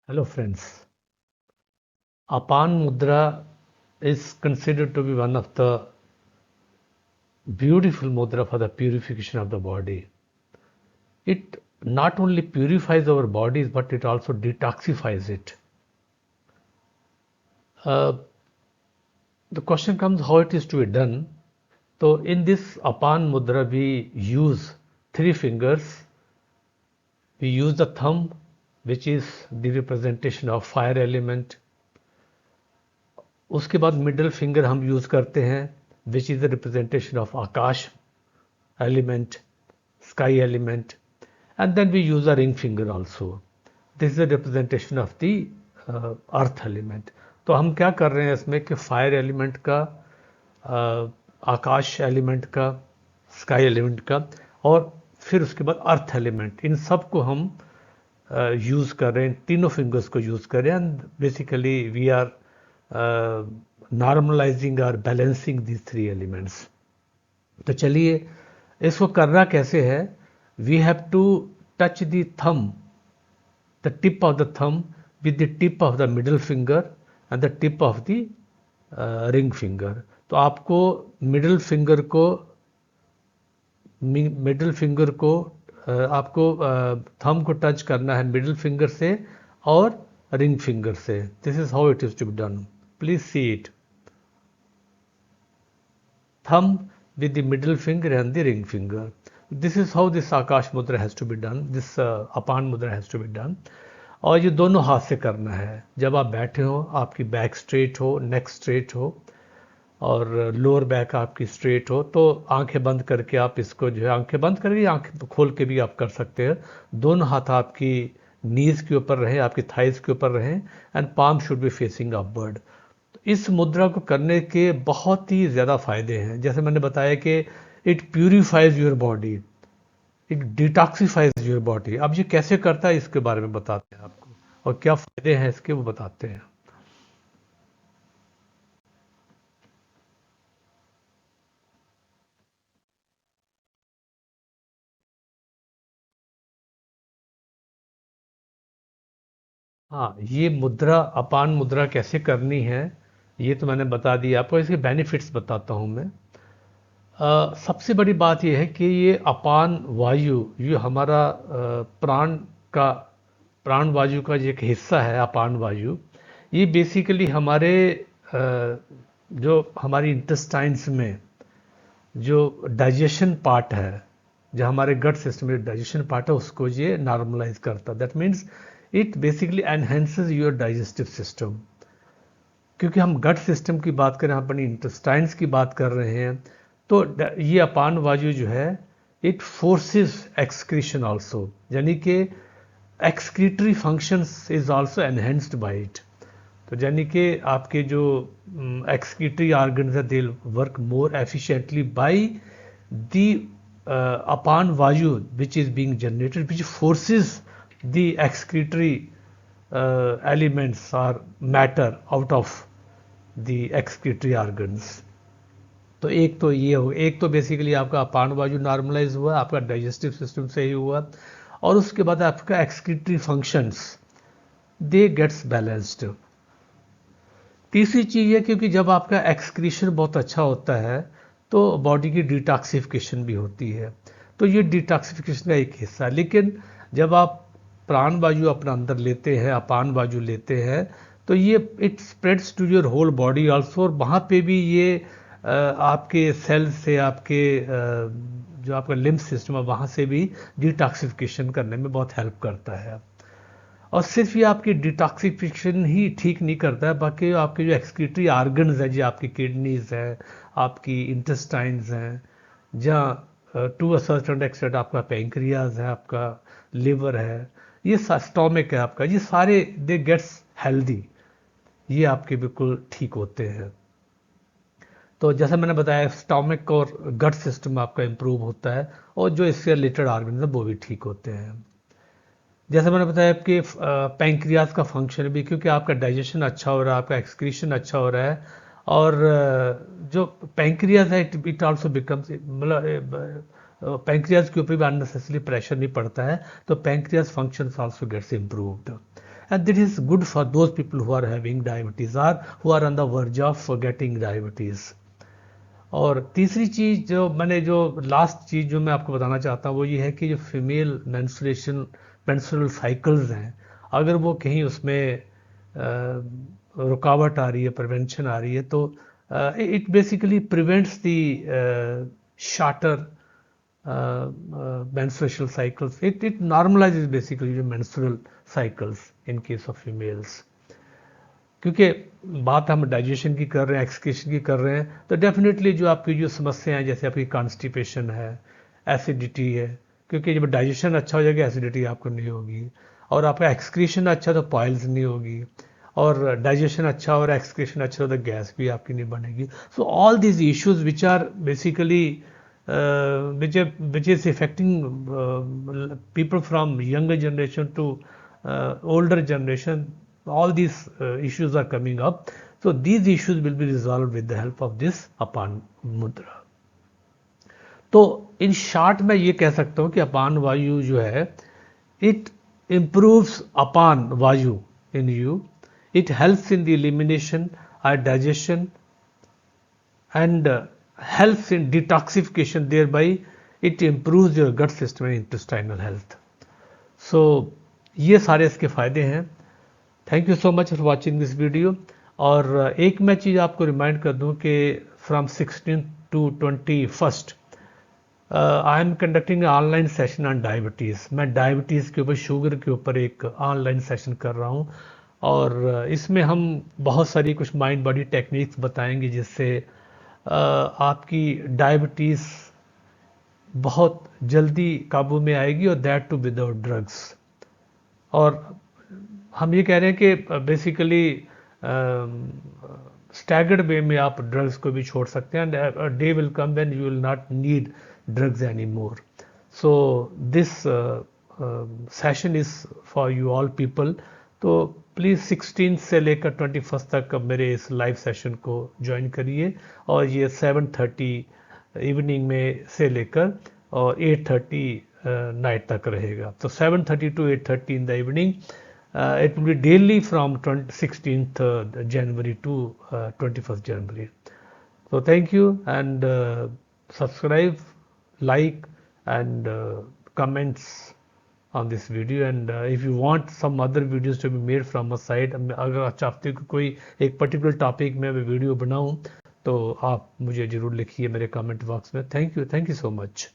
Hello friends. Apan Mudra is considered to be one of the beautiful mudra for the purification of the body. It not only purifies our bodies but it also detoxifies it. Uh, the question comes how it is to be done. So in this Apan Mudra we use three fingers. We use the thumb, which is the representation of fire element. उसके बाद middle finger हम use करते हैं which is the representation of Akash element, sky element, and then we use a ring finger also. This is a representation of the earth element. तो हम क्या कर रहे हैं इसमें कि फायर एलिमेंट का, आकाश एलिमेंट का, स्काई एलिमेंट का और फिर उसके बाद अर्थ एलिमेंट, इन सब को हम यूज़ कर रहे हैं, तीनों फिंगर्स को यूज़ कर रहे हैं and basically we are normalizing और बैलेंसिंग दीज थ्री एलिमेंट्स. तो चलिए इसको करना कैसे है. We have to touch the thumb, the tip of the thumb with the tip of the middle finger and the tip of the ring finger. तो आपको middle finger को आपको थंब को टच करना है मिडिल फिंगर से और ring finger से. This is how it is to be done. Please see it. Thumb with the middle finger and the ring finger. This is how this Akash Mudra has to be done. This Apan Mudra has to be done. और ये दोनों हाथ से करना है. जब आप बैठे हो, आपकी बैक स्ट्रेट हो, नेक स्ट्रेट हो और लोअर बैक आपकी स्ट्रेट हो, तो आंखें बंद करके आप इसको जो है, आंखें बंद करके आंखें खोल के भी आप कर सकते हैं. दोनों हाथ आपकी नीज के ऊपर रहे, आपकी थाइज के ऊपर रहे and palm should be facing upward. इस मुद्रा को करने के बहुत ही ज़्यादा फायदे हैं. जैसे मैंने बताया कि it purifies your body, it detoxifies your body. अब ये कैसे करता है इसके बारे में बताते हैं आपको, और क्या फायदे हैं इसके वो बताते हैं. हाँ, ये मुद्रा अपान मुद्रा कैसे करनी है ये तो मैंने बता दिया आपको. इसके बेनिफिट्स बताता हूँ मैं. सबसे बड़ी बात यह है कि ये अपान वायु, ये हमारा का प्राण वायु का एक हिस्सा है. अपान वायु ये बेसिकली हमारे जो हमारी इंटेस्टाइन्स में जो डाइजेशन पार्ट है, जो हमारे गट सिस्टम में डाइजेशन पार्ट है, उसको ये नॉर्मलाइज करता है. That means it basically enhances your digestive system. क्योंकि हम गट सिस्टम की बात करें, हम अपनी इंटेस्टाइन्स की बात कर रहे हैं, तो ये अपान वायु जो है इट फोर्सेस एक्सक्रीशन आल्सो, यानी कि excretory functions is also enhanced by it. तो यानी कि आपके जो एक्सक्रीटरी ऑर्गन्स है they work more efficiently by the apana vayu which is being generated, which forces the excretory elements or matter out of the excretory organs. तो एक तो ये हो, एक तो बेसिकली आपका अपान वायु नॉर्मलाइज हुआ, आपका डाइजेस्टिव सिस्टम सही हुआ, और उसके बाद आपका excretory functions they gets balanced. तीसरी चीज़ है क्योंकि जब आपका एक्सक्रीशन बहुत अच्छा होता है तो बॉडी की डिटॉक्सिफिकेशन भी होती है. तो ये डिटॉक्सिफिकेशन का एक हिस्सा है. लेकिन जब आप प्राण वायु अपना अंदर लेते हैं, अपान वायु लेते हैं, तो ये it spreads to your whole body also, और वहाँ पे भी ये आपके सेल से आपके जो आपका लिम्फ सिस्टम है वहाँ से भी डिटॉक्सिफिकेशन करने में बहुत हेल्प करता है. और सिर्फ ये आपकी डिटॉक्सिफिकेशन ही ठीक नहीं करता है, बाकी आपके जो एक्सक्रीटरी ऑर्गन्स हैं, जो आपकी किडनीज हैं, आपकी इंटेस्टाइन्स हैं, जहाँ टू अ सर्टेन एक्सटेंट आपका पेंक्रियाज है, आपका लिवर है, ये स्टोमिक है आपका, ये सारे दे गेट्स हेल्दी, ये आपके बिल्कुल ठीक होते हैं. तो जैसा मैंने बताया स्टोमिक और गट सिस्टम आपका इम्प्रूव होता है, और जो इससे रिलेटेड ऑर्गन्स हैं वो भी ठीक होते हैं. जैसे मैंने बताया कि पैंक्रियाज का फंक्शन भी, क्योंकि आपका डाइजेशन अच्छा हो रहा है, आपका एक्सक्रीशन अच्छा हो रहा है, और जो पैंक्रियाज है इट आल्सो बिकम्स, मतलब पैंक्रियाज के ऊपर भी अननेसेसरी प्रेशर नहीं पड़ता है, तो pancreas function also gets improved. and that is good for those people who are having diabetes or who are on the verge of getting diabetes. और तीसरी चीज़ जो लास्ट चीज़ जो मैं आपको बताना चाहता हूँ वो ये है कि जो फीमेल मेंस्ट्रुअल साइकिल्स हैं, अगर वो कहीं उसमें रुकावट आ रही है, प्रिवेंशन आ रही है, तो it basically prevents the shorter menstrual cycles. It normalizes basically the menstrual cycles in case of females. क्योंकि बात हम डाइजेशन की कर रहे हैं, एक्सक्रीशन की कर रहे हैं, तो डेफिनेटली जो आपकी जो समस्या है, जैसे आपकी कॉन्स्टिपेशन है, एसिडिटी है, क्योंकि जब डाइजेशन अच्छा हो जाएगा एसिडिटी आपको नहीं होगी, और आपका एक्सक्रीशन अच्छा तो पाइल्स नहीं होगी, और डाइजेशन अच्छा और एक्सक्रीशन अच्छा हो तो गैस भी आपकी नहीं बनेगी. So all these issues which are basically which is affecting people from younger generation to older generation. All these issues are coming up, so these issues will be resolved with the help of this अपान मुद्रा. तो in short मैं ये कह सकता हूँ कि अपान वायु जो है, इट improves अपान वायु in you. It helps in the elimination or digestion and helps in detoxification, thereby it improves your gut system and intestinal health. So ये सारे इसके फ़ायदे हैं. Thank you so much for watching this video. और एक मैं चीज़ आपको remind कर दूं कि from 16 to 21 I am conducting online session on diabetes. मैं डायबिटीज़ के ऊपर, शुगर के ऊपर एक ऑनलाइन सेशन कर रहा हूं, और इसमें हम बहुत सारी कुछ माइंड बॉडी टेक्निक्स बताएंगे जिससे आपकी डायबिटीज़ बहुत जल्दी काबू में आएगी, और दैट टू विदाउट ड्रग्स. और हम ये कह रहे हैं कि बेसिकली स्टैगर्ड वे में आप ड्रग्स को भी छोड़ सकते हैं, and day will come when you will not need drugs any more. So this session is for you all people. तो प्लीज़ 16 से लेकर 21 तक मेरे इस लाइव सेशन को ज्वाइन करिए, और ये 7:30 इवनिंग में से लेकर और 8:30 नाइट तक रहेगा. तो 7:30 to 8:30 in the evening. It will be daily from 16th January to 21st January. So thank you, and subscribe, like, and comments on this video. And if you want some other videos to be made from a side, अगर आप चाहते हो कि कोई एक particular topic में video बनाऊं, तो आप मुझे ज़रूर लिखिए मेरे कमेंट बॉक्स में. Thank you so much.